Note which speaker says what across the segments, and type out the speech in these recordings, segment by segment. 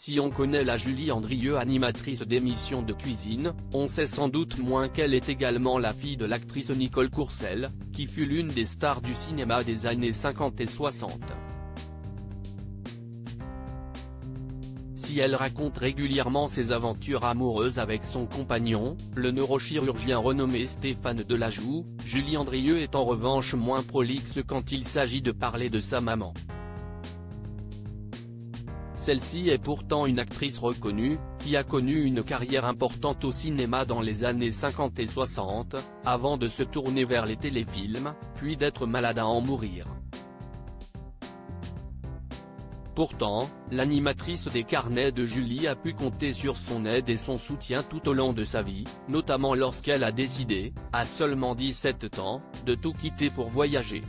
Speaker 1: Si on connaît la Julie Andrieux, animatrice d'émissions de cuisine, on sait sans doute moins qu'elle est également la fille de l'actrice Nicole Courcel, qui fut l'une des stars du cinéma des années 50 et 60. Si elle raconte régulièrement ses aventures amoureuses avec son compagnon, le neurochirurgien renommé Stéphane Delajoux, Julie Andrieux est en revanche moins prolixe quand il s'agit de parler de sa maman. Celle-ci est pourtant une actrice reconnue, qui a connu une carrière importante au cinéma dans les années 50 et 60, avant de se tourner vers les téléfilms, puis d'être malade à en mourir. Pourtant, l'animatrice des carnets de Julie a pu compter sur son aide et son soutien tout au long de sa vie, notamment lorsqu'elle a décidé, à seulement 17 ans, de tout quitter pour voyager.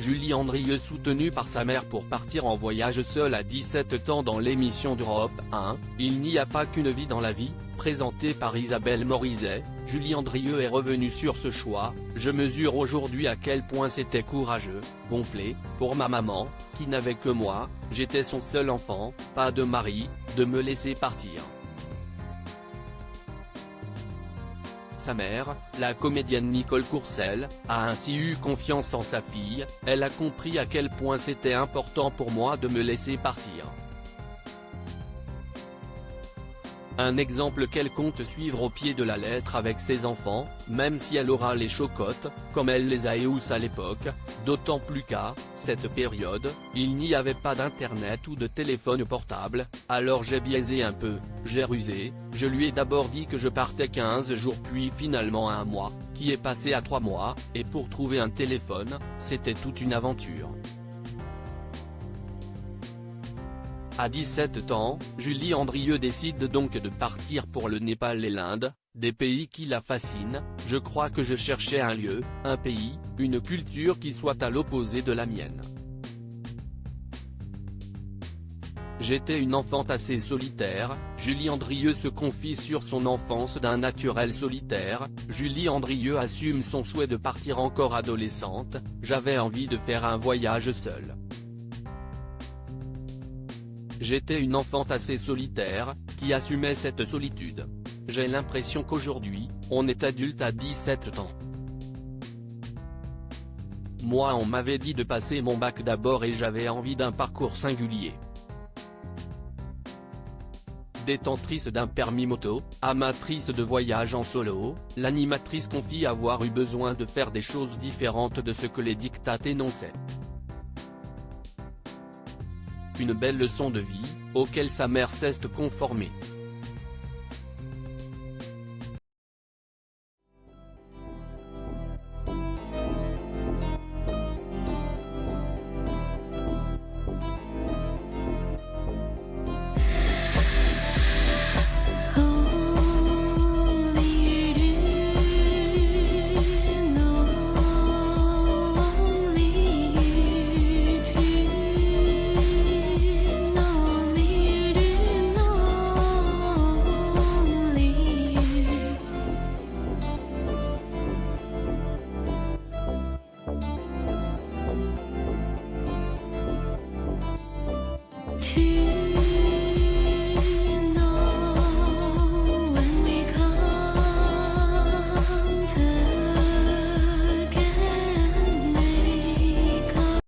Speaker 1: Julie Andrieux, soutenue par sa mère pour partir en voyage seule à 17 ans dans l'émission d'Europe 1, Il n'y a pas qu'une vie dans la vie, présentée par Isabelle Morizet, Julie Andrieux est revenue sur ce choix. Je mesure aujourd'hui à quel point c'était courageux, gonflé, pour ma maman, qui n'avait que moi, j'étais son seul enfant, pas de mari, de me laisser partir. Sa mère, la comédienne Nicole Courcel, a ainsi eu confiance en sa fille, elle a compris à quel point c'était important pour moi de me laisser partir. Un exemple qu'elle compte suivre au pied de la lettre avec ses enfants, même si elle aura les chocottes, comme elle les a eus à l'époque, d'autant plus qu'à cette période, il n'y avait pas d'internet ou de téléphone portable, alors j'ai biaisé un peu, j'ai rusé, je lui ai d'abord dit que je partais 15 jours puis finalement à 1 mois, qui est passé à 3 mois, et pour trouver un téléphone, c'était toute une aventure. À 17 ans, Julie Andrieux décide donc de partir pour le Népal et l'Inde, des pays qui la fascinent. Je crois que je cherchais un lieu, un pays, une culture qui soit à l'opposé de la mienne. J'étais une enfant assez solitaire. Julie Andrieux se confie sur son enfance d'un naturel solitaire. Julie Andrieux assume son souhait de partir encore adolescente, j'avais envie de faire un voyage seule. J'étais une enfant assez solitaire, qui assumait cette solitude. J'ai l'impression qu'aujourd'hui, on est adulte à 17 ans. Moi on m'avait dit de passer mon bac d'abord et j'avais envie d'un parcours singulier. Détentrice d'un permis moto, amatrice de voyage en solo, l'animatrice confie avoir eu besoin de faire des choses différentes de ce que les diktats énonçaient. Une belle leçon de vie, auquel sa mère s'est conformée.